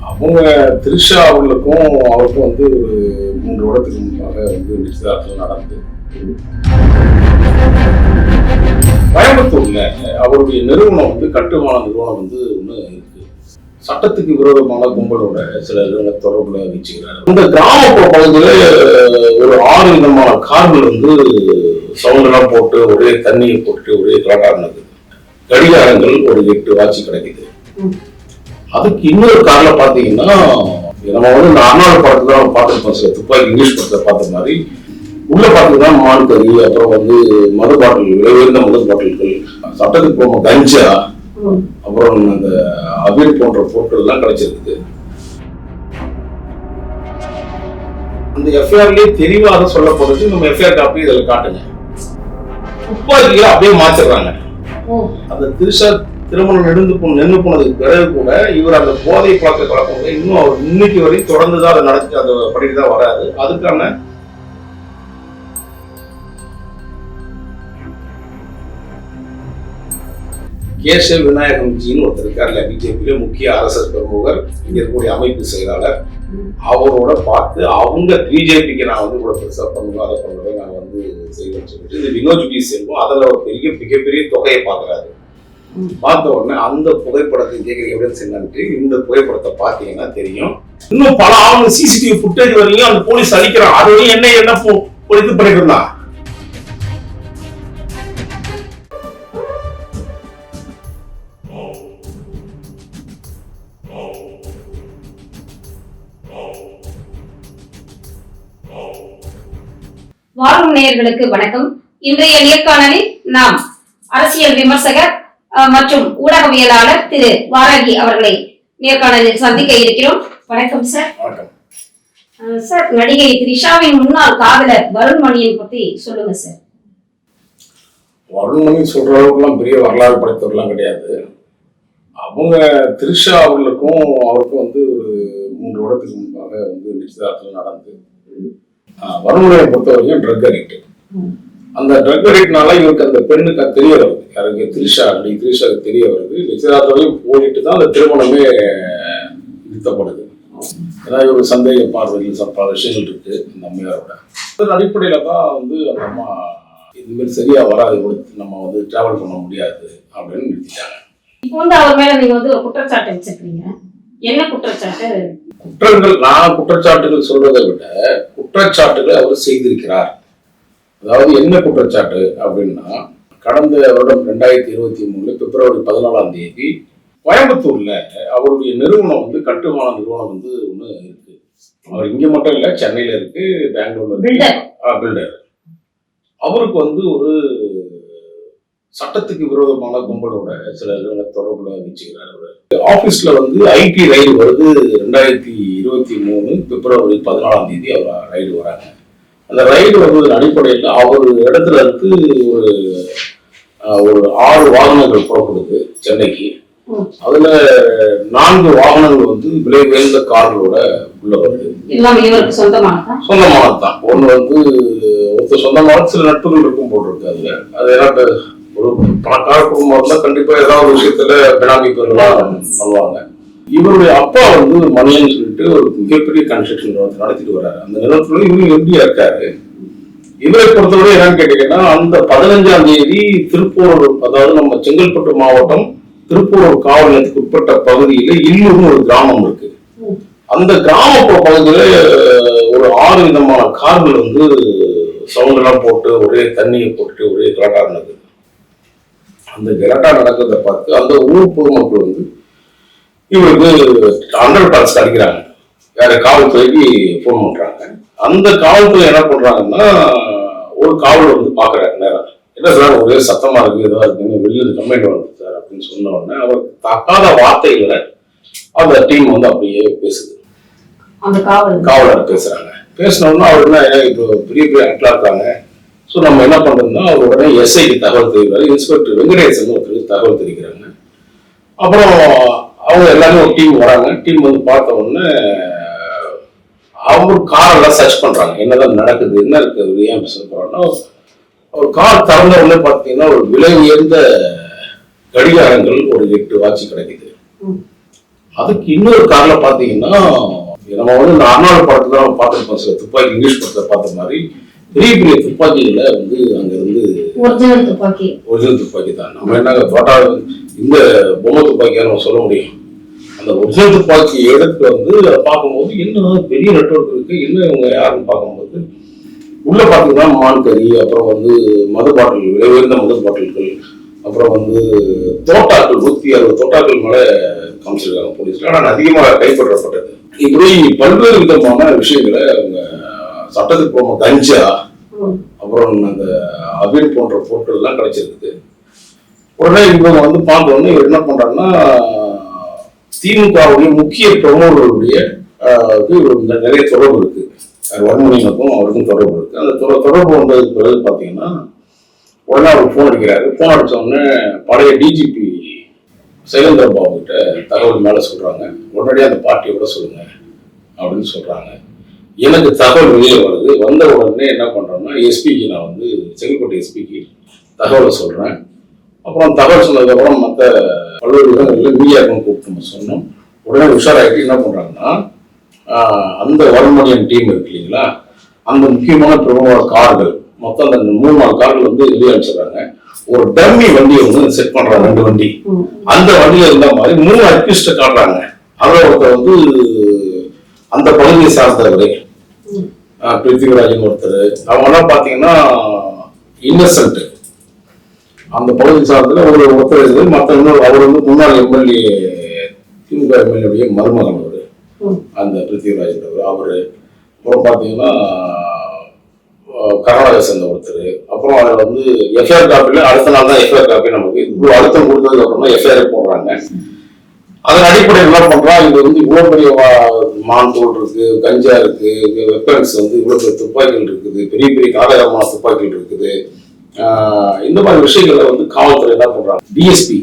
அவங்க திரிஷா அவர்களுக்கும் அவருக்கும் வந்து ஒரு 3 வருடத்துக்கு முன்பாக வந்து நிச்சயதார்த்தம் நடந்து கோயம்புத்தூர்ல அவருடைய நிறுவனம் வந்து கட்டுமான நிறுவனம் வந்து ஒண்ணு இருக்கு. சட்டத்துக்கு விரோதமான கும்பலோட சில தொடர்புல வச்சுக்கிறாரு. இந்த கிராமப்புற பகுதியில ஒரு 6 விதமான கார்கள் வந்து சவுண்ட் எல்லாம் போட்டு ஒரே தண்ணியை போட்டு ஒரே கலாட்டானது. கடிகாரங்கள் ஒரு 8 வாட்சி கிடைக்குது. அதுக்கு இன்னொரு கார்ல பாத்தீங்கன்னா நம்ம வந்து இந்த அர்னால்டு படத்துல தான் பார்த்துருப்போம். சில துப்பாக்கி இங்கிலீஷ் படத்தை பார்த்த மாதிரி உள்ள பாத்தீங்கன்னா மான் கறி, அப்புறம் வந்து மது பாட்டில், விலை உயர்ந்த மது பாட்டில்கள், சட்டத்துக்கு போக கஞ்சா, அப்புறம் அந்த அபீர் போன்ற பொருட்கள் எல்லாம் கிடைச்சிருக்குது. அந்த எஃப்ஐஆர்லயே தெளிவாக சொல்லப்படுறது, நம்ம எஃப்ஐஆர் காப்பி இதில் காட்டுங்க. துப்பாக்கிகளை அப்படியே மாத்திடுறாங்க. அந்த திரிஷா திருமணம் நின்று போனதுக்கு பிறகு கூட இவர் அந்த போதை பழக்க கலப்பங்க இன்னும் அவர் இன்னைக்கு வரை தொடர்ந்துதான் அதை நடத்தி அந்த படிட்டு தான் வராது. அதுக்கான கேசவ விநாயகம்ஜின்னு ஒருத்தர் இருக்காருல்ல, பிஜேபியில முக்கிய அரசியல் பிரமுகர், இங்க இருக்கக்கூடிய அமைப்பு செயலாளர், அவரோட பார்த்து அவங்க பிஜேபிக்கு நான் வந்து கூட பெருசா பண்ணுவேன், அதை பண்ணுவேன், நான் வந்து செய்வேன்னு சொல்லிட்டு இந்த வினோத் பி செல்வம் அதில் ஒரு மிகப்பெரிய தொகையை பார்க்குறாரு. பார்த்த உடனே அந்த புகைப்படத்தை கேட்குறீங்க எவிடன்ஸ் என்னன்னு, இந்த புகைப்படத்தை பார்த்தீங்கன்னா தெரியும். இன்னும் பல அவங்க சிசிடிவி ஃபுட்டேஜ் வரையும் அந்த போலீஸ் அழிக்கிறான். அது வரையும் என்ன இது பண்ணிட்டு இருந்தான். வாழும் நேயர்களுக்கு வணக்கம். இன்றைய நேர்காணலில் நாம் அரசியல் விமர்சகர் மற்றும் ஊடகவியலாளர் திரு வாராகி அவர்களை நேர்காணலில் சந்திக்க இருக்கிறோம். வணக்கம் சார். சார், நடிகை திரிஷாவின் முன்னாள் காதலர் வருண்மணியன் பத்தி சொல்லுங்க சார். வருண்மணி சொல்ற அளவுக்குலாம் பெரிய வரலாறு படைத்தவர்கள்லாம் கிடையாது. அவங்க திரிஷா அவர்களுக்கும் அவருக்கும் வந்து ஒரு 3 வருடத்துக்கு முன்பாக வந்து நிச்சயதார்த்தம் நடந்து, வருண்மணியை பொறுத்த வரைக்கும் ட்ரக் அடிக்ட். அந்த ட்ரக் அடிக்ட்னால இவருக்கு அந்த பெண்ணுக்கு தெரிய வருது, யாருக்கு திரிஷாவுக்கு தெரிய வருது. நிச்சயதார்த்தம் போயிட்டு தான் அந்த திருமணமே நிறுத்தப்படுது. ஏன்னா ஒரு சந்தேக பார்வையில் பல விஷயங்கள் இருக்கு இந்த அம்மையாரோட. அதன் அடிப்படையில தான் வந்து அந்த அம்மா இதுமாரி சரியா வராது, நம்ம வந்து டிராவல் பண்ண முடியாது அப்படின்னு நிறுத்திட்டாங்க. இப்போ வந்து அவர் மேல நீங்க வந்து ஒரு குற்றச்சாட்டு வச்சிருக்கீங்க. என்ன குற்றச்சாட்டு? குற்றங்கள், நான் குற்றச்சாட்டுகள் சொல்றதை விட குற்றச்சாட்டுகளை அவர் செய்திருக்கிறார். அதாவது என்ன குற்றச்சாட்டு அப்படின்னா, கடந்த வருடம் 2023 பிப்ரவரி 14 கோயம்புத்தூர்ல அவருடைய நிறுவனம் வந்து கட்டுமான நிறுவனம் வந்து ஒண்ணு இருக்கு. அவர் இங்க மட்டும் இல்ல, சென்னையில இருக்கு, பெங்களூர்ல இருக்கு. பில்டர். அவருக்கு வந்து ஒரு சட்டத்துக்கு விரோதமான கும்பலோட சில தொடர்புல வச்சுக்கிறார். ஆபீஸ்ல வந்து ஐடி ரைடு வருது. 2023 பிப்ரவரி 14 அவர் ரைடு வராங்க. அந்த ரைடு வந்ததன் அடிப்படையில் அவர் இடத்துல இருந்து ஒரு 6 வாகனங்கள் புறப்படுது சென்னைக்கு. அதுல 4 வாகனங்கள் வந்து விலை உயர்ந்த கார்களோட உள்ள வருது. சொந்தமானதுதான். ஒண்ணு வந்து ஒருத்தர் சொந்தமான சில நட்புகள் இருக்கும் போட்டிருக்கு. அதுல அது என்ன, ஒரு பணக்கார குடும்பம் இருந்தா கண்டிப்பா ஏதாவது ஒரு விஷயத்துல பினாமி பேர்லாம் பண்ணுவாங்க. இவருடைய அப்பா வந்து மணியன் சொல்லிட்டு ஒரு மிகப்பெரிய கன்ஸ்ட்ரக்ஷன் நிறுவனத்தை நடத்திட்டு வர்றாரு. அந்த நிறுவனத்துல இவரு எம்டியா இருக்காரு. இவரை பொறுத்தவரை என்னன்னு கேட்டீங்கன்னா, அந்த 15 திருப்பூர், அதாவது நம்ம செங்கல்பட்டு மாவட்டம் திருப்பூர் காவல் நிலையத்துக்கு உட்பட்ட பகுதியில இல்லூர்னு ஒரு கிராமம் இருக்கு. அந்த கிராமப்புற பகுதியில ஒரு 6 விதமான கார்கள் வந்து சவுண்ட் எல்லாம் போட்டு ஒரே தண்ணியை போட்டு ஒரே கலாட்டா நடக்குது. அந்த கலாட்டா நடக்கிறத பார்த்து அந்த ஊர் பொதுமக்கள் வந்து இவருக்கு 100 டாக்ஸ் அடிக்கிறாங்க. வேற காவல்துறைக்கு போன் பண்றாங்க. அந்த காவல்துறை என்ன பண்றாங்கன்னா, ஒரு காவலர் வந்து பாக்குறாரு நேரம், என்ன சார் ஒரே சத்தமா இருக்கு, ஏதாவது இருக்குன்னு வெளியில கம்ப்ளைண்ட் வருது சார் அப்படின்னு சொன்ன உடனே அவருக்கு தக்காத வார்த்தைகளை அந்த டீம் வந்து அப்படியே பேசுது. அந்த காவலர் பேசுறாங்க. பேசினோம்னா அவர் என்ன, இப்போ பெரிய ஆட்களா இருக்காங்க. ஸோ நம்ம என்ன பண்றோம்னா, அவர் உடனே எஸ்ஐக்கு தகவல் தெரிவிக்கிறாரு. இன்ஸ்பெக்டர் வெங்கடேசன் ஒருத்தருக்கு தகவல் தெரிவிக்கிறாங்க. அப்புறம் அவங்க எல்லாரும் ஒரு டீம் வராங்க. டீம் வந்து பார்த்த உடனே அவங்க காரெல்லாம் சர்ச் பண்றாங்க, என்னதான் நடக்குது, என்ன இருக்குது, ஏன் பேச போறோம்னா, ஒரு கார் திறந்த உடனே பார்த்தீங்கன்னா ஒரு விலை உயர்ந்த கடிகாரங்கள் ஒரு 8 வாட்சி கிடைக்குது. அதுக்கு இன்னொரு காரணம் பாத்தீங்கன்னா, நம்ம வந்து இந்த அர்னால்டு படத்துல நம்ம பார்த்திருப்போம், சில துப்பாக்கி இங்கிலீஷ் படத்துல பார்த்த மாதிரி பெரிய பெரிய துப்பாக்கிகளை வந்து அங்க இருந்து ஒரிஜினல் துப்பாக்கி தான். நம்ம என்ன தோட்டா இந்த பொம்மை துப்பாக்கியா நம்ம சொல்ல முடியும். அந்த ஒரிஜினல் துப்பாக்கி எடுத்து வந்து அதை பார்க்கும்போது என்ன பெரிய நெட்வொர்க் இருக்கு, என்ன இவங்க யாருன்னு பார்க்கும்போது உள்ள பாத்தீங்கன்னா மான் கறி, அப்புறம் வந்து மது பாட்டில், விலை உயர்ந்த மது பாட்டில்கள், அப்புறம் வந்து தோட்டாக்கள், 160 தோட்டாக்கள் மேல காமிச்சிருக்காங்க போலீஸ்ல. ஆனால் அதிகமாக கைப்பற்றப்பட்டது. இப்படி பல்வேறு விதமான விஷயங்களை அவங்க சட்டத்துக்கு போக கஞ்சா, அப்புறம் அந்த அபின் போன்ற பொருட்கள் எல்லாம் கிடைச்சிருக்குது. உடனே இவங்க வந்து பார்த்தோன்னே என்ன பண்றாங்கன்னா, திமுகவுடைய முக்கிய பிரமுகர்களுடைய நிறைய தொடர்பு இருக்கு. வன்மணியனுக்கும் அவருக்கும் தொடர்பு இருக்கு. அந்த தொடர்பு வந்ததுக்கு பிறகு பார்த்தீங்கன்னா, உடனே அவர் போன் அடிக்கிறாரு. போன் அடிச்ச உடனே பழைய டிஜிபி சைலேந்திர பாபு கிட்ட தகவல் மேல சொல்றாங்க, உடனடியாக அந்த பார்ட்டியோட சொல்லுங்க அப்படின்னு சொல்றாங்க. எனக்கு தகவல் வெளியே வருது. வந்த உடனே என்ன பண்றேன்னா, எஸ்பிக்கு நான் வந்து செங்கல்பட்டு எஸ்பிக்கு தகவலை சொல்றேன். அப்புறம் தகவல் சொன்னதுக்கப்புறம் மற்ற பல்வேறு விதங்களில் மீடியாவுக்கும் கூப்பிட்டு சொன்னோம். உடனே உஷாராயிட்டு என்ன பண்றாங்கன்னா, அந்த வன்மணியன் டீம் இருக்கு இல்லைங்களா, அந்த முக்கியமான பிரமுக கார்கள் மொத்தம் அந்த 3-4 கார்கள் வந்து வெளியே அனுப்பிச்சிடுறாங்க. ஒரு டம்மி வண்டியை வந்து செட் பண்றாங்க, 2 வண்டி. அந்த வண்டியில இருந்த மாதிரி 3 அக்யூஸ்ட காட்டுறாங்க. அதில் ஒருத்தர் வந்து அந்த பகுதியை சார்ந்தவரே, பிருத்திவிராஜன் ஒருத்தர். அவங்க எல்லாம் பாத்தீங்கன்னா இன்னசென்ட், அந்த பகுதி சார்ந்ததுல ஒருத்தர் இருக்குது. மற்ற அவர் வந்து முன்னாள் எம்எல்ஏ, திமுக எம்எல்ஏ மருமகன் அவரு, அந்த பிருத்திவிராஜன் அவரு. அப்புறம் பாத்தீங்கன்னா கர்நாடகா சேர்ந்த ஒருத்தர். அப்புறம் அதில் வந்து எஃப்ஐஆர் காப்பியில் அடுத்த நாள் தான் எஃப்ஐஆர் காப்பி நமக்கு இவ்வளோ அழுத்தம் கொடுத்ததுக்கு அப்புறமா எஃப்ஐஆர் போடுறாங்க. அதன் அடிப்படையில் என்ன பண்றா, இது வந்து இவ்வளவு பெரிய மான் தோல் இருக்கு, கஞ்சா இருக்கு, வெப்பன்ஸ் வந்து இவ்வளவு பெரிய துப்பாக்கிகள் இருக்குது, பெரிய பெரிய காதகமான துப்பாக்கிகள் இருக்குது. இந்த மாதிரி விஷயங்களை வந்து காவல்துறை என்ன பண்றாங்க, டிஎஸ்பி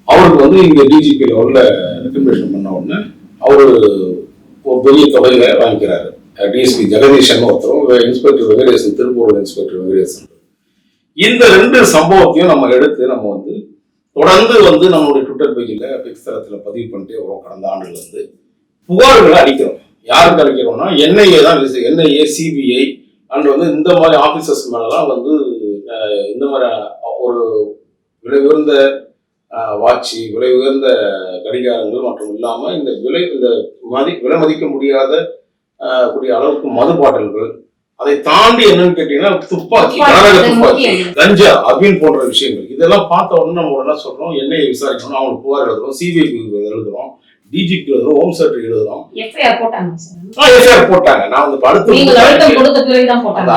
அவருக்கு வந்து இங்க டிஜிபி லெவல்ல ரெக்கமெண்டேஷன் பண்ண உடனே அவரு ஒரு பெரிய தொகையில வாங்கிக்கிறாரு. டிஎஸ்பி ஜெகதீஷன் ஒருத்தரும், இன்ஸ்பெக்டர் வெங்கடேசன், திருப்பூர் இன்ஸ்பெக்டர் வெங்கடேசன். இந்த 2 சம்பவத்தையும் நம்ம எடுத்து நம்ம வந்து தொடர்ந்து வந்து நம்மளுடைய ட்விட்டர் பேஜில் தளத்தில் பதிவு பண்ணிட்டே வரும். கடந்த ஆண்டுல இருந்து புகார்களை அளிக்கிறோம். யாருக்கு அளிக்கிறோம்னா, என்ஐஏ தான், என்ஐஏ, சிபிஐ அண்ட் வந்து இந்த மாதிரி ஆபீசர்ஸ் மேலாம் வந்து இந்த மாதிரி ஒரு விலை உயர்ந்த வாட்சி, விலை உயர்ந்த கடிகாரங்கள் மற்றும் இல்லாம இந்த விலை மதிக்க முடியாத கூடிய அளவுக்கு மது பாட்டில்கள், அதை தாண்டி என்னன்னு கேட்டீங்கன்னா துப்பாக்கி, துப்பாக்கி, கஞ்சா, அபின் போன்ற விஷயங்கள், இதெல்லாம் பார்த்த உடனே நம்ம உடனே சொல்றோம் என்ஐஏ விசாரிக்கணும், அவங்களுக்கு புகார் எழுதுறோம், சிபிஐ எழுதுறோம், டிஜிபி எழுதுறோம், ஹோம் செக்ரட்டரி எழுதுறோம். எஃப்ஐஆர் போட்டாங்க. நான் வந்து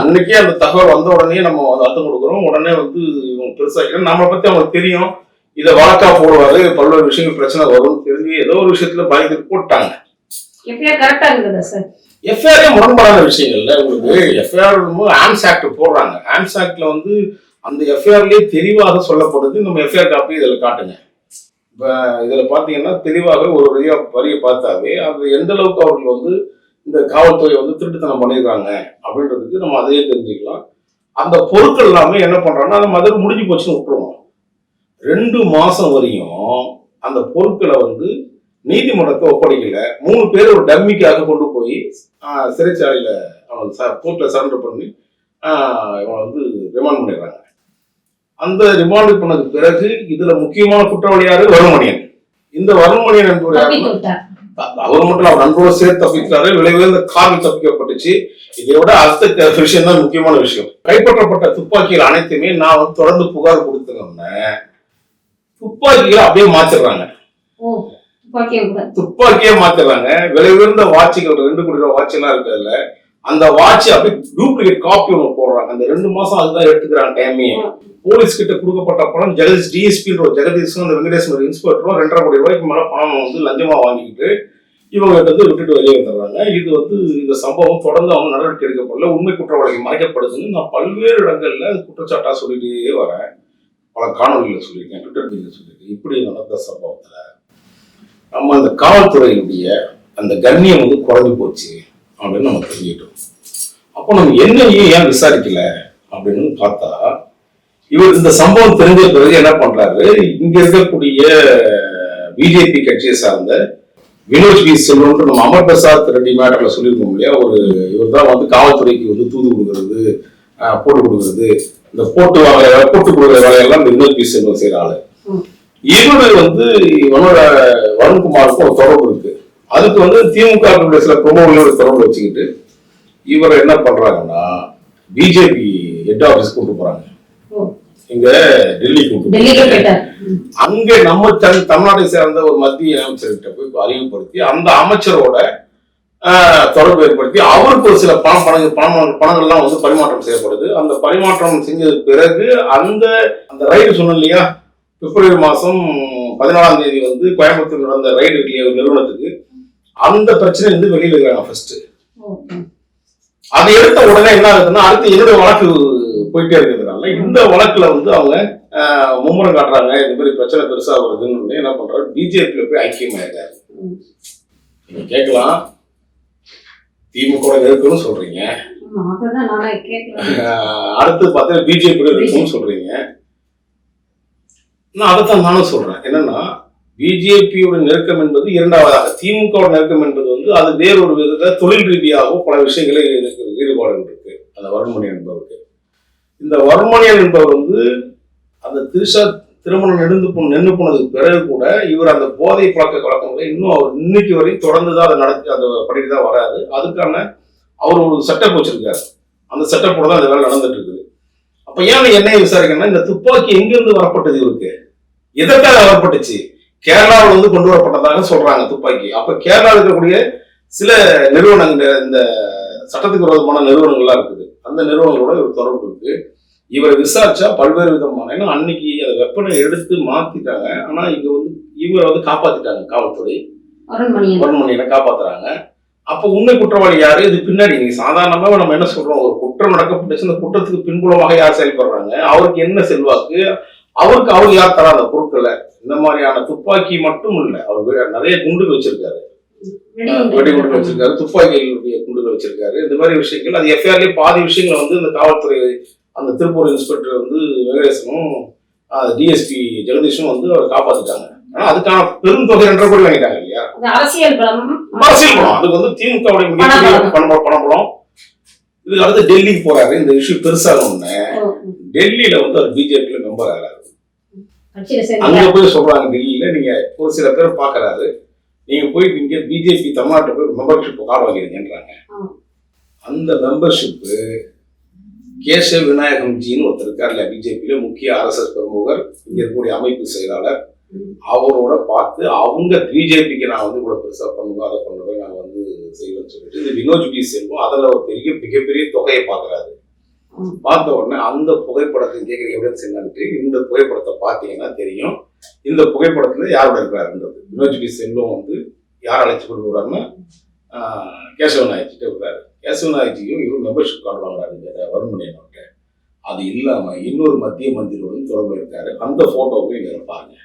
அன்னைக்கே அந்த தகவல் வந்த உடனே நம்ம அர்த்தம் கொடுக்குறோம். உடனே வந்து இவங்க பெருசா நம்மளை பத்தி அவங்களுக்கு தெரியும், இதை வழக்கா போடுவாரு, பல்வேறு விஷயங்கள் பிரச்சனை வரும் தெரிஞ்சு ஏதோ ஒரு விஷயத்துல பாதித்து போட்டாங்க. எஃப்ஐஆர் முரண்பாடான விஷயங்கள்ல உங்களுக்கு எஃப்ஐஆர் ஆம்ஸ் ஆக்ட் போடுறாங்க. ஆம்ஸ் ஆக்ட்ல வந்து அந்த எஃப்ஐஆர்லயே தெளிவாக சொல்லப்படுது. நம்ம எஃப்ஐஆர் காப்பி இதில் காட்டுங்க. இப்போ இதில் பார்த்தீங்கன்னா தெளிவாக ஒரு வரியை பார்த்தாவே அது எந்த அளவுக்கு அவர்கள் வந்து இந்த காவல்துறை வந்து திருட்டுத்தனம் பண்ணியிருக்காங்க அப்படின்றதுக்கு நம்ம அதையே தெரிஞ்சுக்கலாம். அந்த பொருட்கள் எல்லாமே என்ன பண்றாங்கன்னா, நம்ம அதில் முடிஞ்சு போச்சுன்னு விட்டுருவோம். 2 மாசம் வரையும் அந்த பொருட்களை வந்து நீதிமன்றத்தை ஒப்படைக்கல. 3 பேர் ஒரு டம்மிக்காக கொண்டு போய் சிறைச்சாலையில அவனுக்கு கோர்ட்ல சரண்டர் பண்ணி இவனை வந்து ரிமாண்ட் பண்ணிடுறாங்க. அந்த ரிமாண்ட் பண்ணதுக்கு பிறகு இதுல முக்கியமான குற்றவாளி யாரு, வருண்மணியன். இந்த வருண்மணியன் என்பவர் அவர் மட்டும் அவர் நண்பரோட சேர்த்து தப்பிக்கிறாரு. விலை உயர்ந்த காரில் தப்பிக்கப்பட்டுச்சு. இதை விட அடுத்த விஷயம் தான் முக்கியமான விஷயம். கைப்பற்றப்பட்ட துப்பாக்கிகள் அனைத்துமே நான் வந்து தொடர்ந்து புகார் கொடுத்தேன்னு துப்பாக்கிகளை அப்படியே மாத்திடுறாங்க. துப்பாக்கியே மாத்திடுறாங்க. விலை உயர்ந்த வாட்சிகள் 2 கோடி ரூபாய் வாட்ச் எல்லாம் இருக்குல்ல, அந்த வாட்ச் அப்படியே டூப்ளிகேட் காப்பி ஒன்று போடுறாங்க. அந்த 2 மாசம் அதுதான் எடுத்துக்கிறாங்க டைமே. போலீஸ் கிட்ட கொடுக்கப்பட்ட பணம் டிஎஸ்பின்ற ஒரு ஜெகதீஷும் அந்த வெங்கடேசன் இன்ஸ்பெக்டரும் 2.5 கோடி ரூபாய்க்கு மேல பணம் வந்து லஞ்சமா வாங்கிக்கிட்டு இவங்க கிட்ட விட்டுட்டு வெளியே வந்துடுறாங்க. இது வந்து இந்த சம்பவம் தொடர்ந்து அவங்க நடவடிக்கை எடுக்கப்படல, உண்மை குற்றவாளிகள் மறைக்கப்படுதுன்னு நான் பல்வேறு இடங்கள்ல குற்றச்சாட்டா சொல்லிட்டே வரேன். பல காணொலிகளை சொல்லியிருக்கேன், ட்விட்டர் பேஜ்ல சொல்லியிருக்கேன். இப்படி நடந்த சம்பவத்துல நம்ம அந்த காவல்துறையினுடைய அந்த கண்ணியம் வந்து குறைஞ்சு போச்சு அப்படின்னு நம்ம தெரிஞ்சுக்கிட்டோம். அப்போ நம்ம என்னையும் ஏன் விசாரிக்கல அப்படின்னு பார்த்தா, இவர் இந்த சம்பவம் தெரிஞ்ச பிறகு என்ன பண்றாரு, இங்க இருக்கக்கூடிய பிஜேபி கட்சியை சார்ந்த வினோத் பி செல்வம் நம்ம அமர் பிரசாத் ரெட்டி மேட்டர்ல சொல்லியிருக்கோம் இல்லையா, இவர் தான் வந்து காவல்துறைக்கு வந்து தூது கொடுக்கறது, போட்டு கொடுக்கறது, இந்த போட்டு கொடுக்குற வேலையெல்லாம் இந்த வினோத் பி செல்வம் செய்யற ஆளு. இவரு வந்து இவனோட வருண்குமாருக்கும் ஒரு தொடர்பு இருக்கு. அதுக்கு வந்து திமுக சில பிரமுகர்களோட தொடர்பு வச்சுக்கிட்டு இவர் என்ன பண்றாங்கன்னா பிஜேபி ஹெட் ஆபீஸ் கூட்டு போறாங்க. இங்க டெல்லி கூட்டு அங்க நம்ம தமிழ்நாட்டை சேர்ந்த ஒரு மத்திய அமைச்சர்கிட்ட போய் அறிவுப்படுத்தி அந்த அமைச்சரோட தொடர்பு ஏற்படுத்தி அவருக்கு ஒரு சில பணங்கள்லாம் வந்து பரிமாற்றம் செய்யப்படுது. அந்த பரிமாற்றம் செஞ்சது பிறகு அந்த ரைடு சொன்ன இல்லையா, பிப்ரவரி மாசம் 14ஆம் தேதி வந்து கோயம்புத்தூர் நடந்த ரைடு இல்லையா நிறுவனத்துக்கு, அந்த பிரச்சனை வந்து வெளியில இருக்காங்க ஃபர்ஸ்ட். அதை எடுத்த உடனே என்ன ஆகுதுன்னா அடுத்து என்னுடைய வழக்கு போயிட்டே இருக்கிறதுனால இந்த வழக்குல வந்து அவங்க மும்முரம் காட்டுறாங்க. இந்த மாதிரி பிரச்சனை பெருசா வருதுன்னு என்ன பண்றாரு, பிஜேபியில போய் ஐக்கியமாயிருக்காரு. நீங்க கேட்கலாம் திமுக இருக்குன்னு சொல்றீங்க, அடுத்து பார்த்தா பிஜேபி இருக்குன்னு சொல்றீங்க. நான் அதைத்தான் நானும் சொல்றேன். என்னன்னா பிஜேபியோட நெருக்கம் என்பது இரண்டாவதாக, திமுக நெருக்கம் என்பது வந்து அது வேறொரு விதத்தை தொழில் ரீதியாகவும் பல விஷயங்களில் ஈடுபாடு இருக்கு. அந்த வருண்மணியன் என்பவருக்கு, இந்த வருண்மணியன் என்பவர் வந்து அந்த திருஷா திருமணம் நின்று போனதுக்கு பிறகு கூட இவர் அந்த போதை பழக்க வழக்கங்களை இன்னும் அவர் இன்னைக்கு வரையும் தொடர்ந்துதான் அதை நடத்தி அந்த பண்ணிட்டு தான் வராது. அதுக்கான அவர் ஒரு செட்டப் வச்சிருக்காரு. அந்த செட்டப்போட தான் இந்த வேலை நடந்துட்டு இருக்குது. அப்ப ஏன் என்னைய விசாரிக்கணும்னா இந்த துப்பாக்கி எங்கிருந்து வரப்பட்டது, இவருக்கு எதற்காக வரப்பட்டுச்சு, கேரளாவில் வந்து கொண்டு வரப்பட்டதாக சொல்றாங்க துப்பாக்கி. அப்ப கேரளாவில் இருக்கக்கூடிய சில நிறுவனங்கள், இந்த சட்டத்துக்கு விரோதமான நிறுவனங்கள்லாம் இருக்குது, அந்த நிறுவனங்களோட ஒரு தொடர்பு இருக்கு. இவரை விசாரிச்சா பல்வேறு விதமான, ஏன்னா அன்னைக்கு அந்த வெப்பனை எடுத்து மாத்திட்டாங்க, ஆனா இங்க வந்து இவரை வந்து காப்பாத்திட்டாங்க காவல்துறை, வருண்மணியனை காப்பாத்துறாங்க. அப்ப உண்மை குற்றவாளி யாரு, இது பின்னாடி நீங்க சாதாரணமாக நம்ம என்ன சொல்றோம், ஒரு குற்றம் நடக்கப்பட்டுச்சு, அந்த குற்றத்துக்கு பின்புலமாக யார் செயல்படுறாங்க, அவருக்கு என்ன செல்வாக்கு, அவருக்கு யார் தரா அந்த பொருட்களை. இந்த மாதிரியான துப்பாக்கி மட்டும் இல்ல, அவர் நிறைய குண்டுகள் வச்சிருக்காரு, வெடிகுண்டு வச்சிருக்காரு, துப்பாக்கிகளுடைய குண்டுகள் வச்சிருக்காரு. இந்த மாதிரி விஷயங்கள் அது எஃப்ஐஆர்லயே பாதி விஷயங்களை வந்து இந்த காவல்துறை அந்த திருப்பூர் இன்ஸ்பெக்டர் வந்து வெங்கடேசனும் டிஎஸ்பி ஜெகதீஷும் வந்து அவர் காப்பாத்திட்டாங்க. ஆனா அதுக்கான பெரும் தொகை 2 கோடி வாங்கிட்டாங்க இல்லையா, அரசியல் பலம். அதுக்கு வந்து திமுகவுடைய மிகப்பெரிய பணபலம். இது அடுத்து டெல்லிக்கு போறாரு. இந்த இஷ்யூ பெருசாகணும்னு டெல்லியில வந்து அவர் பிஜேபியில மெம்பர் ஆகிறாரு. அங்க போய் சொல்றாங்க, டெல்லியில நீங்க ஒரு சில பேர் பாக்குறாரு, நீங்க போய் இங்க பிஜேபி தமிழ்நாட்டை போய் மெம்பர்ஷிப் கார்டு வாங்கிருங்கன்றாங்க. அந்த மெம்பர்ஷிப் கேசவ விநாயகம்ஜின்னு ஒருத்தர் இருக்காருல்ல, பிஜேபியில முக்கிய RSS பிரமுகர், இங்க இருக்கக்கூடிய அமைப்பு செயலாளர், அவரோட பார்த்து அவங்க பிஜேபிக்கு நான் வந்து இவ்வளவு பெருசா பண்ணுவேன், அதை பண்ணுவேன், நான் வந்து செய்வேன்னு சொல்லிட்டு இது வினோத் பி செல்வம் அதுல ஒரு மிகப்பெரிய தொகையை பாக்குறாரு. பார்த்த உடனே அந்த புகைப்படத்தை கேட்கிற எவிடன்ஸ் என்னன்ட்டு இந்த புகைப்படத்தை பார்த்தீங்கன்னா தெரியும். இந்த புகைப்படத்துல யாரோட இருக்கிறாருன்றது, வினோத் பி செல்வம் வந்து யார் அழைச்சி கொண்டு போறாருன்னா கேசவ நாயக்கிட்ட இருக்கிறாரு. கேசவ நாயக்கியும் இவரும் மெம்பர்ஷிப் கார்டு வாங்குறாரு வருண்மணியன்கிட்ட. அது இல்லாம இன்னொரு மத்திய மந்திரியோடும் தொடர்பு இருக்காரு. அந்த போட்டோவையும் இங்க பாருங்க.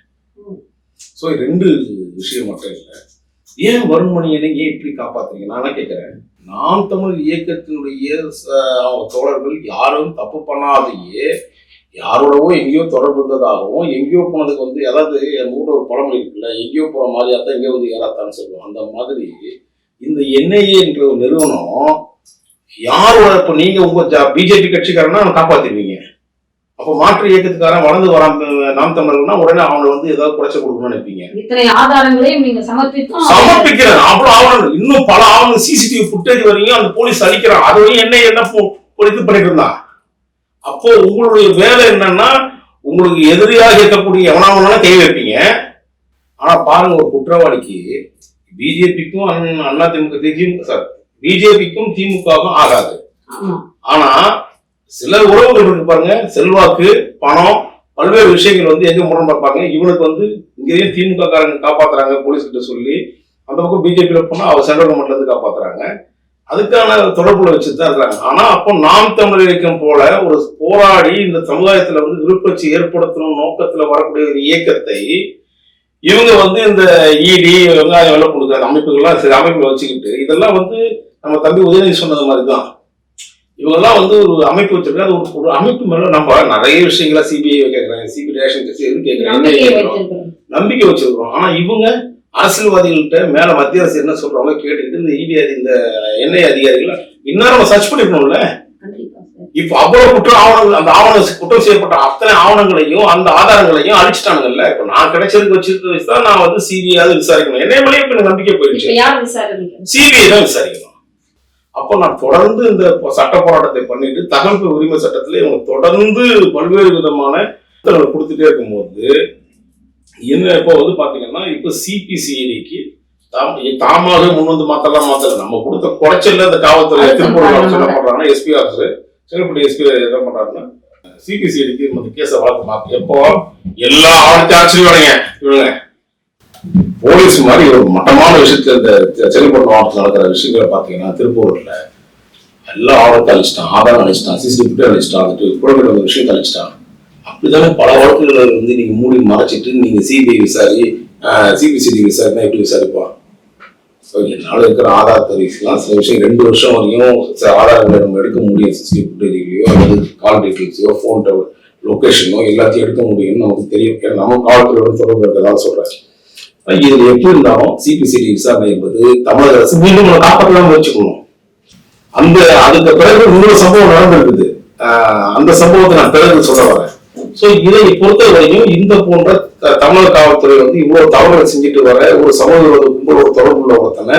ஸோ 2 விஷயம் மட்டும் இல்லை. ஏன் வருண்மணியனை ஏன் இப்படி காப்பாத்துறீங்க நான் கேட்கிறேன். நாம் தமிழ் இயக்கத்தினுடைய அவங்க தோழர்கள் யாரும் தப்பு பண்ணாதையே யாரோடவோ எங்கேயோ தொடர்பு இருந்ததாகவும், எங்கேயோ போனதுக்கு வந்து அதாவது என் ஊட ஒரு பழமொழி இருக்குல்ல, எங்கேயோ போற மாதிரியா தான் எங்கேயோ வந்து யாராத்தான்னு சொல்லுவோம். அந்த மாதிரி இந்த NIA என்ற ஒரு நிறுவனம் யாரோட, இப்போ நீங்க உங்க பிஜேபி கட்சிக்காரனா காப்பாத்திருவீங்க, அப்போ மாற்று இயக்கத்துக்காரன் வளர்ந்து வரான் நாம் தமிழர்கள்னா உடனே அவனை வந்து ஏதாவது குறைச்ச கொடுக்கணும்னு நினைப்பீங்க. இத்தனை ஆதாரங்களையும் நீங்க சமர்ப்பிக்கிறேன். அவ்வளவு ஆவணங்கள், இன்னும் பல ஆவணங்கள், CCTV ஃபுட்டேஜ் வரையும் அந்த போலீஸ் அளிக்கிறான். அது வரையும் என்ன இது பண்ணிட்டு இருந்தான். அப்போ உங்களுடைய வேலை என்னன்னா, உங்களுக்கு எதிரியாக இருக்கக்கூடிய எவனாவனா கை வைப்பீங்க. ஆனா பாருங்க, ஒரு குற்றவாளிக்கு பிஜேபிக்கும் பிஜேபிக்கும் திமுகவும் ஆகாது. ஆனா சில உறவுகள் இருக்கு பாருங்க, செல்வாக்கு, பணம், பல்வேறு விஷயங்கள் வந்து எங்க முரண் பார்ப்பாங்க. இவனுக்கு வந்து இங்கேயும் திமுக காரங்க காப்பாத்துறாங்க போலீஸ் கிட்ட சொல்லி, அந்த பக்கம் பிஜேபியில போனா அவர் சென்ட்ரல் கவர்மெண்ட்ல இருந்து காப்பாத்துறாங்க. அதுக்கான தொடர்புல வச்சுதான் இருக்காங்க. ஆனா அப்போ நாம் தமிழர் இயக்கம் போல ஒரு போராடி இந்த சமுதாயத்துல வந்து விருப்பச்சி ஏற்படுத்தணும் நோக்கத்துல வரக்கூடிய ஒரு இயக்கத்தை இவங்க வந்து இந்த ED வெங்காயம் எல்லாம் கொடுக்குற அமைப்புகள்லாம் சில அமைப்புகளை வச்சுக்கிட்டு, இதெல்லாம் வந்து நம்ம தம்பி உதயநிதி சொன்னது மாதிரிதான். இவங்கெல்லாம் வந்து ஒரு அமைப்பு வச்சிருக்காங்க. அது ஒரு அமைப்பு மேல நம்ம நிறைய விஷயங்கள சிபிஐ கேட்கறாங்க, சிபிஐ ரேஷன் எது கேட்கறாங்க, நம்பிக்கை வச்சிருக்கிறோம். ஆனா இவங்க அரசியல்வாதிகள்கிட்ட மேல மத்திய அரசு என்ன சொல்றாங்க கேட்டுக்கிட்டு இந்த இடி இந்த என்ஐஏ அதிகாரிகள் இன்னும் நம்ம சர்ச் பண்ணிக்கணும்ல. இப்ப அவ்வளவு குற்ற ஆவணங்கள், அந்த குற்றம் செய்யப்பட்ட அத்தனை ஆவணங்களையும் அந்த ஆதாரங்களையும் அழிச்சிட்டானுங்கல்ல. இப்ப நான் கிடைச்சதுக்கு வச்சுதான் நான் வந்து சிபிஐ விசாரிக்கணும். என்ன மேலே இப்ப நம்பிக்கை போயிடுச்சு. சிபிஐ தான் விசாரிக்கணும். அப்போ நான் தொடர்ந்து இந்த சட்ட போராட்டத்தை பண்ணிட்டு தகவல் உரிமை சட்டத்துல இவங்க தொடர்ந்து பல்வேறு விதமான கொடுத்துட்டே இருக்கும்போது என்ன இப்போ வந்து பாத்தீங்கன்னா இப்ப சிபிசிஐடிக்கு தாமாக முன் வந்து மாத்தல நம்ம கொடுத்த குறைச்சல்ல இந்த காவல்துறை திருப்பூர் என்ன பண்றாங்கன்னா எஸ்பி ஆஃபீஸர் செங்கல்பட்டு எஸ்பி என்ன பண்றாருன்னா சிபிசிஐடிக்கு இந்த கேஸை வழக்கு மாத்தி எப்போ எல்லா ஆவணத்தையும் ஆச்சரியம் இவங்க போலீஸ் மாதிரி ஒரு மட்டமான விஷயத்துல இந்த செங்கல்பட்டு மாவட்டத்தில் நடக்கிற விஷயங்களை பாத்தீங்கன்னா திருப்பூர்ல எல்லா ஆவணத்தை அழிச்சிட்டான், ஆதாரம் அழிச்சிட்டான், சிசிடிவி அழிச்சிட்டான், வந்துட்டு குழந்தை விஷயத்தை அழிச்சிட்டான். அப்படித்தானே பல வழக்குகளை வந்து நீங்க மூடி மறைச்சிட்டு நீங்க சிபிஐ சிபிசிடி விசாரினா எப்படி விசாரிப்பா? என்னால இருக்கிற ஆதாரத்தை எல்லாம் சில விஷயம் 2 வருஷம் வரையும் சில ஆதாரங்களை நம்ம எடுக்க முடியும். சிசிடிவி ஃபுட்டேஜ்லயோ அல்லது கால் டீட்டெயில்ஸையோ ஃபோன் லொகேஷனோ எல்லாத்தையும் எடுக்க முடியும்னு நமக்கு தெரியும். ஏன்னா நம்ம காவல்துறையோட தொடர்பு இருக்கிறதா சொல்றேன். இது எப்படி இருந்தாலும் சிபிசிடி விசாரணை என்பது தமிழக அரசு மீண்டும் காப்பாற்றலாம் முயற்சிக்கணும். அதுக்கு பிறகு இன்னொரு சம்பவம் நடந்திருக்குது. அந்த சம்பவத்தை நான் பிறகு சொல்ல வரேன். சோ இதை பொறுத்த வரைக்கும் இந்த போன்ற தமிழக காவல்துறை வந்து இவ்வளவு தவறுகளை செஞ்சுட்டு வர ஒரு சமூக விரோத கும்பலோட தொடர்பு உள்ள ஒருத்தனை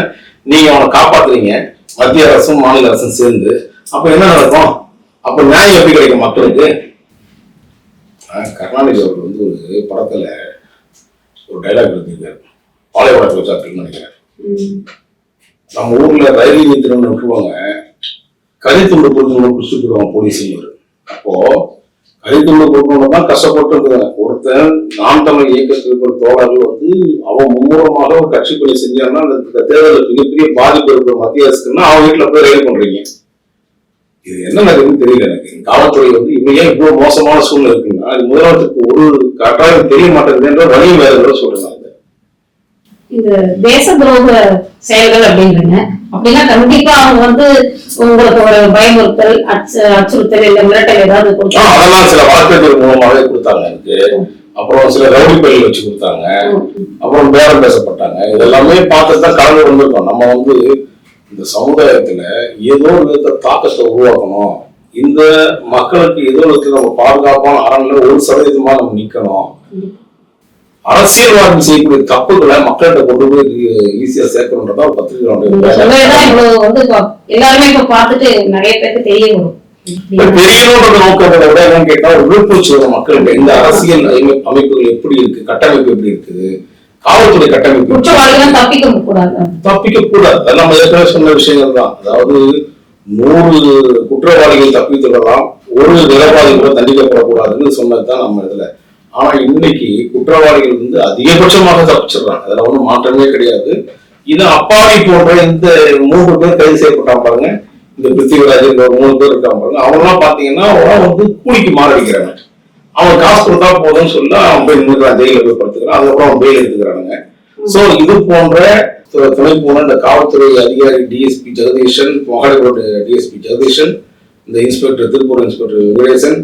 நீங்க அவனை காப்பாத்துறீங்க, மத்திய அரசும் மாநில அரசும் சேர்ந்து. அப்ப என்ன நடக்கும்? அப்ப நியாயம் எப்படி கிடைக்கும் மக்களுக்கு? கருணாநிதி அவர்கள் வந்து ஒரு படத்துல ஒரு டைலாக் எழுதியிருக்காரு, பாலைவன பிரச்சாரத்துக்கு நினைக்கிறேன். நம்ம ஊர்ல ரயில் நிறுத்தணும்னு விட்டுருவாங்க, கரித்துண்டு கொடுத்து குடிச்சுடுவாங்க போலீஸ். அப்போ கரித்துண்டு கொடுக்கணும் தான் கஷ்டப்பட்டு இருக்கிறாங்க. ஒருத்தன் நாம் தமிழ் இயக்கத்தில் இருக்கிற தோழர்கள் வந்து அவன் மும்முரமாக ஒரு கட்சி பணி செஞ்சாங்கன்னா அந்த தேர்தலில் மிகப்பெரிய பாதிப்பு இருக்கிற மத்திய அரசுக்குன்னா அவன் வீட்டுல போய் ரயில் பண்றீங்க. இது என்ன நடக்குதுன்னு தெரியல எனக்கு. காவல்துறை வந்து இவ்வளவு ஏன் இவ்வளவு மோசமான சூழ்நிலை இருக்குன்னா அது முதலமைச்சருக்கு ஒரு கட்டாயம் தெரிய மாட்டேங்குதுன்ற வழி வேற சொல்றேன். இந்த தேச துரோக செயல்கள் அப்படின்றீங்க. அப்படின்னா கண்டிப்பா அவங்க வந்து உங்களுக்கு ஒரு பயமுறுத்தல், அச்சுறுத்தல் இல்ல மிரட்டல் ஏதாவது கொடுத்தாங்க? அதெல்லாம் சில வழக்குகள் மூலமாவே கொடுத்தாங்க எனக்கு. அப்புறம் சில ரவுடி பள்ளிகள் வச்சு கொடுத்தாங்க, அப்புறம் பேரம் பேசப்பட்டாங்க. இதெல்லாமே பார்த்துதான் கலந்து வந்திருக்கோம். நம்ம வந்து இந்த சமுதாயத்துல ஏதோ ஒரு விதத்தை தாக்கத்தை உருவாக்கணும், இந்த மக்களுக்கு ஏதோ ஒரு நம்ம பாதுகாப்பான அரண்ல 1% நம்ம நிக்கணும். அரசியல்வாதம் செய்யக்கூடிய தப்புகளை மக்கள்கிட்ட கொண்டு போய் ஈஸியா சேர்க்கணும்ன்றதா பத்திரிகை எல்லாருமே இப்ப பார்த்துட்டு நிறைய பேருக்கு தெரிய வரும். தெரியணும்ன்ற நோக்கத்தை விட என்னன்னு கேட்டா ஒரு விழிப்புணர்ச்சி வரும் மக்களுக்கு. இந்த அரசியல் அமைப்புகள் எப்படி இருக்கு, கட்டமைப்பு எப்படி இருக்குது, காவல்துறை கட்டமைப்பு குற்றவாளிகள் தப்பிக்க கூடாது. நம்ம ஏற்கனவே சொன்ன விஷயங்கள் தான். அதாவது 100 குற்றவாளிகள் தப்பித்துள்ளலாம், ஒரு நிலவாதி கூட தண்டிக்கப்படக்கூடாதுன்னு சொன்னதுதான் நம்ம இதுல. ஆனா இன்னைக்கு குற்றவாளிகள் வந்து அதிகபட்சமாக தப்பிச்சிடுறாங்க, அதுல ஒன்றும் மாற்றமே கிடையாது. இது அப்பாவி போன்ற இந்த 3 பேர் கைது செய்யப்பட்டாங்க பாருங்க, இந்த பிருத்திவிராஜ் 3 பேர் இருக்காங்க பாருங்க. அவங்க எல்லாம் பாத்தீங்கன்னா அவன் வந்து கூலிக்கு மாறடிக்கிறாங்க. அவன் காசு கொடுத்தா போதும்னு சொல்ல அவன் போய் நின்றுக்கிறான், ஜெயில போய் படுத்துக்கிறான். அதுக்கப்புறம் அவன் பெயில் எடுத்துக்கிறானுங்க. சோ இது போன்ற துணை போன இந்த காவல்துறை அதிகாரி டிஎஸ்பி ஜெகதீஷன், மகாலிபுரம் டிஎஸ்பி ஜெகதீஷன், இந்த இன்ஸ்பெக்டர் திருப்பூர் இன்ஸ்பெக்டர் வெங்கடேசன்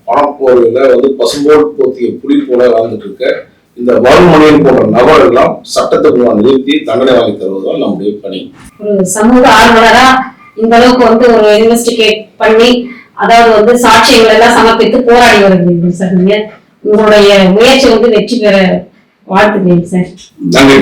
பணப்போர்ல வந்து பசும்போல் போத்திய புலி போல வாழ்ந்துட்டு இருக்க இந்த வருமணியன் போன்ற நபர்களெல்லாம் சட்டத்துக்கு நிறுத்தி தண்டனை வாங்கி தருவதுதான் நம்முடைய பணி. ஒரு சமூக ஆர்வலரா இந்த அளவுக்கு வந்து ஒரு இன்வெஸ்டிகேட் பண்ணி அதாவது வந்து சாட்சியங்கள் எல்லாம் சமர்ப்பித்து போராடி வருகிறீங்க சார். உங்களுடைய முயற்சி வந்து வெற்றி பெற வாழ்த்துக்கிறேன் சார். நன்றி.